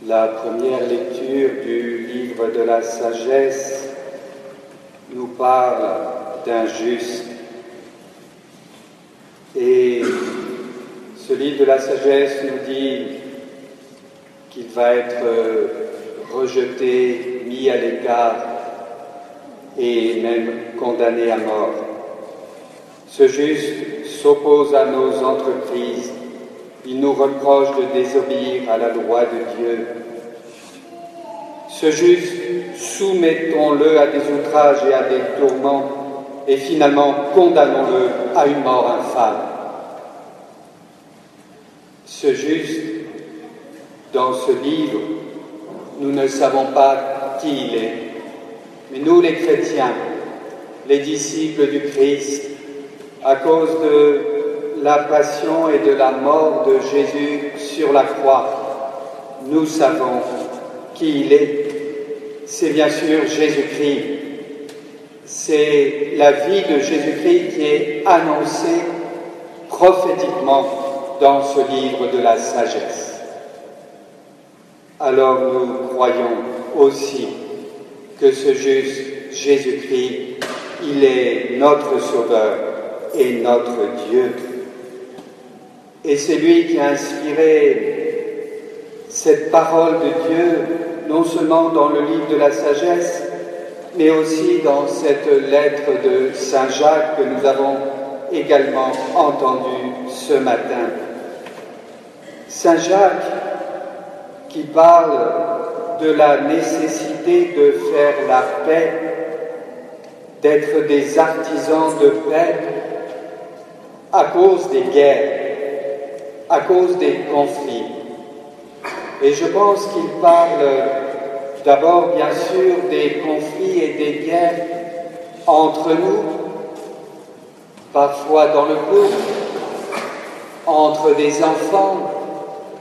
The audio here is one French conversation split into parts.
La première lecture du livre de la sagesse nous parle d'un juste. Et ce livre de la sagesse nous dit qu'il va être rejeté, mis à l'écart et même condamné à mort. Ce juste s'oppose à nos entreprises. Il nous reproche de désobéir à la loi de Dieu. Ce juste, soumettons-le à des outrages et à des tourments, et finalement condamnons-le à une mort infâme. Ce juste, dans ce livre, nous ne savons pas qui il est, mais nous les chrétiens, les disciples du Christ, à cause de la passion et de la mort de Jésus sur la croix, nous savons qui il est. C'est bien sûr Jésus-Christ. C'est la vie de Jésus-Christ qui est annoncée prophétiquement dans ce livre de la sagesse. Alors nous croyons aussi que ce juste Jésus-Christ, il est notre Sauveur et notre Dieu. Et c'est lui qui a inspiré cette parole de Dieu, non seulement dans le livre de la sagesse, mais aussi dans cette lettre de Saint Jacques que nous avons également entendue ce matin. Saint Jacques qui parle de la nécessité de faire la paix, d'être des artisans de paix à cause des guerres, à cause des conflits. Et je pense qu'il parle d'abord, bien sûr, des conflits et des guerres entre nous, parfois dans le couple, entre des enfants,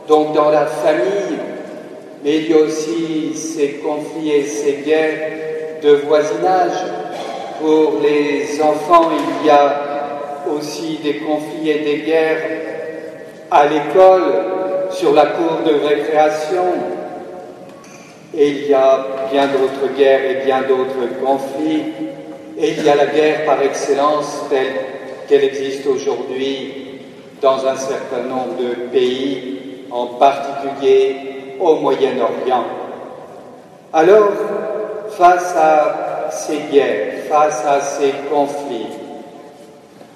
donc dans la famille, mais il y a aussi ces conflits et ces guerres de voisinage. Pour les enfants, il y a aussi des conflits et des guerres à l'école, sur la cour de récréation. Et il y a bien d'autres guerres et bien d'autres conflits. Et il y a la guerre par excellence telle qu'elle existe aujourd'hui dans un certain nombre de pays, en particulier au Moyen-Orient. Alors, face à ces guerres, face à ces conflits,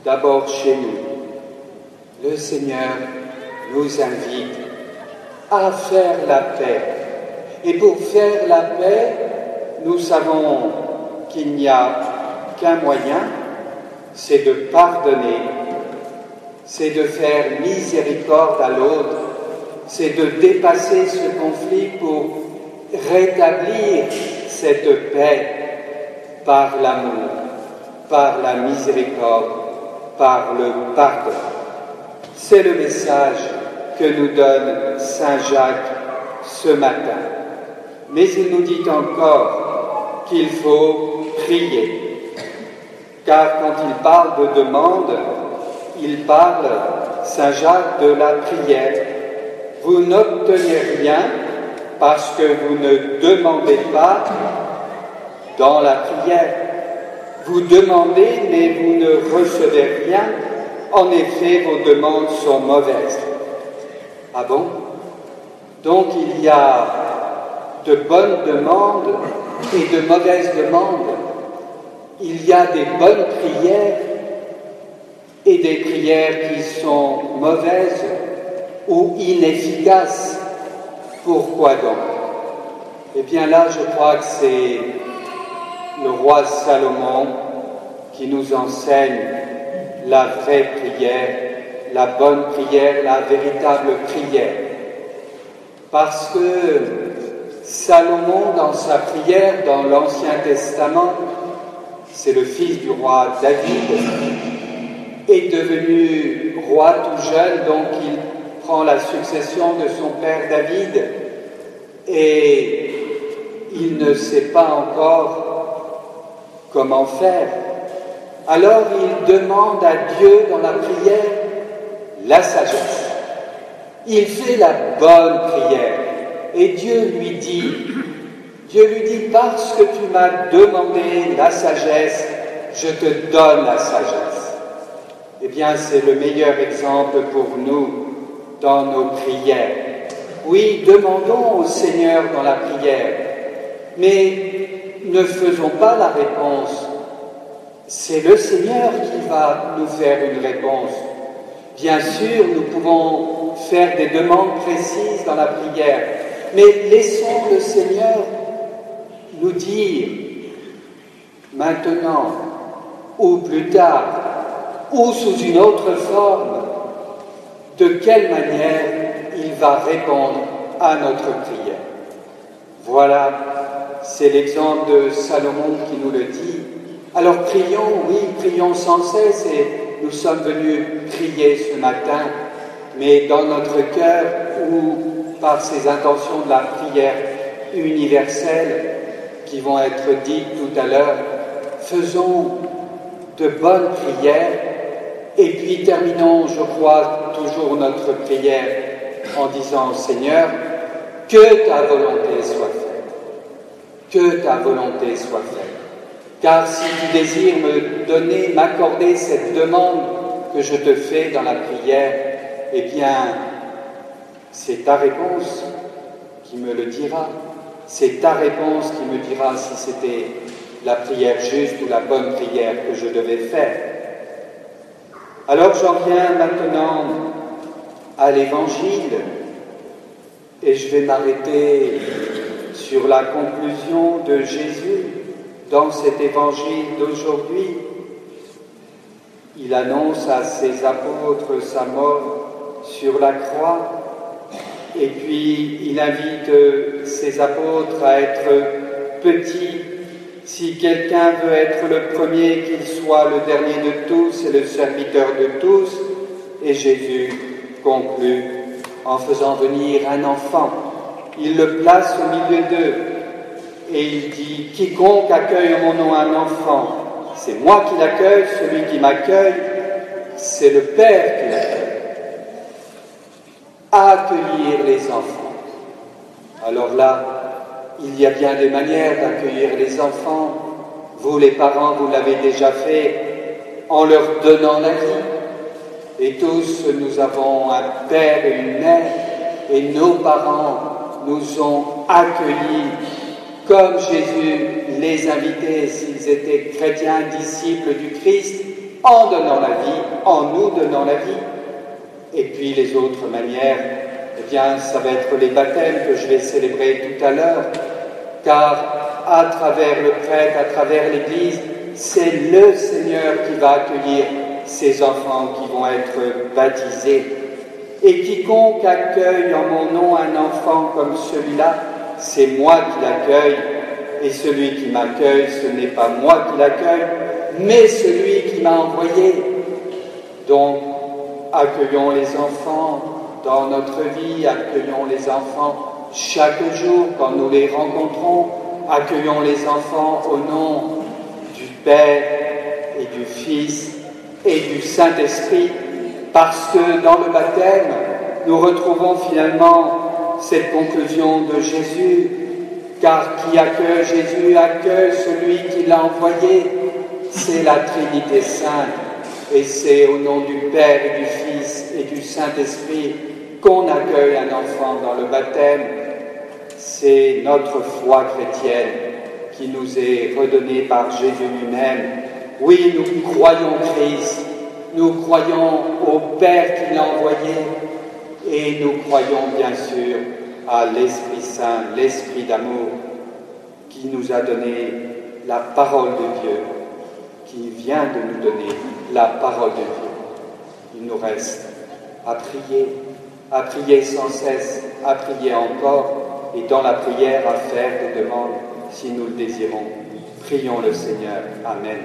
d'abord chez nous, le Seigneur nous invite à faire la paix. Et pour faire la paix, nous savons qu'il n'y a qu'un moyen, c'est de pardonner, c'est de faire miséricorde à l'autre, c'est de dépasser ce conflit pour rétablir cette paix par l'amour, par la miséricorde, par le pardon. C'est le message que nous donne Saint Jacques ce matin. Mais il nous dit encore qu'il faut prier. Car quand il parle de demande, il parle, Saint Jacques, de la prière. Vous n'obtenez rien parce que vous ne demandez pas dans la prière. Vous demandez, mais vous ne recevez rien. En effet, vos demandes sont mauvaises. Ah bon? Donc il y a de bonnes demandes et de mauvaises demandes. Il y a des bonnes prières et des prières qui sont mauvaises ou inefficaces. Pourquoi donc? Eh bien là, je crois que c'est le roi Salomon qui nous enseigne la vraie prière, la bonne prière, la véritable prière. Parce que Salomon, dans sa prière, dans l'Ancien Testament, c'est le fils du roi David, est devenu roi tout jeune, donc il prend la succession de son père David, et il ne sait pas encore comment faire. Alors il demande à Dieu dans la prière la sagesse. Il fait la bonne prière. Et Dieu lui dit, parce que tu m'as demandé la sagesse, je te donne la sagesse. Eh bien, c'est le meilleur exemple pour nous dans nos prières. Oui, demandons au Seigneur dans la prière, mais ne faisons pas la réponse. C'est le Seigneur qui va nous faire une réponse. Bien sûr, nous pouvons faire des demandes précises dans la prière, mais laissons le Seigneur nous dire maintenant, ou plus tard, ou sous une autre forme, de quelle manière il va répondre à notre prière. Voilà, c'est l'exemple de Salomon qui nous le dit. Alors prions, oui, prions sans cesse, et nous sommes venus prier ce matin, mais dans notre cœur ou par ces intentions de la prière universelle qui vont être dites tout à l'heure, faisons de bonnes prières et puis terminons, je crois, toujours notre prière en disant « Seigneur, que ta volonté soit faite, que ta volonté soit faite. » Car si tu désires me donner, m'accorder cette demande que je te fais dans la prière, eh bien, c'est ta réponse qui me le dira. C'est ta réponse qui me dira si c'était la prière juste ou la bonne prière que je devais faire. Alors j'en viens maintenant à l'Évangile et je vais m'arrêter sur la conclusion de Jésus dans cet Évangile d'aujourd'hui. Il annonce à ses apôtres sa mort sur la croix et puis il invite ses apôtres à être petits. Si quelqu'un veut être le premier, qu'il soit le dernier de tous et le serviteur de tous. Et Jésus conclut en faisant venir un enfant. Il le place au milieu d'eux et il dit « Quiconque accueille en mon nom un enfant, c'est moi qui l'accueille, celui qui m'accueille, c'est le Père qui l'accueille. » Accueillir les enfants. Alors là, il y a bien des manières d'accueillir les enfants. Vous, les parents, vous l'avez déjà fait en leur donnant la vie. Et tous, nous avons un père et une mère, et nos parents nous ont accueillis comme Jésus les invitait, s'ils étaient chrétiens, disciples du Christ, en donnant la vie, en nous donnant la vie. Et puis les autres manières, eh bien, ça va être les baptêmes que je vais célébrer tout à l'heure, car à travers le prêtre, à travers l'Église, c'est le Seigneur qui va accueillir ces enfants qui vont être baptisés. Et quiconque accueille en mon nom un enfant comme celui-là, c'est moi qui l'accueille, et celui qui m'accueille, ce n'est pas moi qui l'accueille, mais celui qui m'a envoyé. Donc, accueillons les enfants dans notre vie, accueillons les enfants chaque jour quand nous les rencontrons, accueillons les enfants au nom du Père et du Fils et du Saint-Esprit, parce que dans le baptême, nous retrouvons finalement cette conclusion de Jésus, car qui accueille Jésus accueille celui qui l'a envoyé. C'est la Trinité Sainte, et c'est au nom du Père et du Fils et du Saint-Esprit qu'on accueille un enfant dans le baptême. C'est notre foi chrétienne qui nous est redonnée par Jésus lui-même. Oui, nous croyons Christ, nous croyons au Père qui l'a envoyé, et nous croyons bien sûr à l'Esprit Saint, l'Esprit d'amour, qui nous a donné la parole de Dieu, qui vient de nous donner la parole de Dieu. Il nous reste à prier sans cesse, à prier encore, et dans la prière à faire des demandes si nous le désirons. Prions le Seigneur. Amen.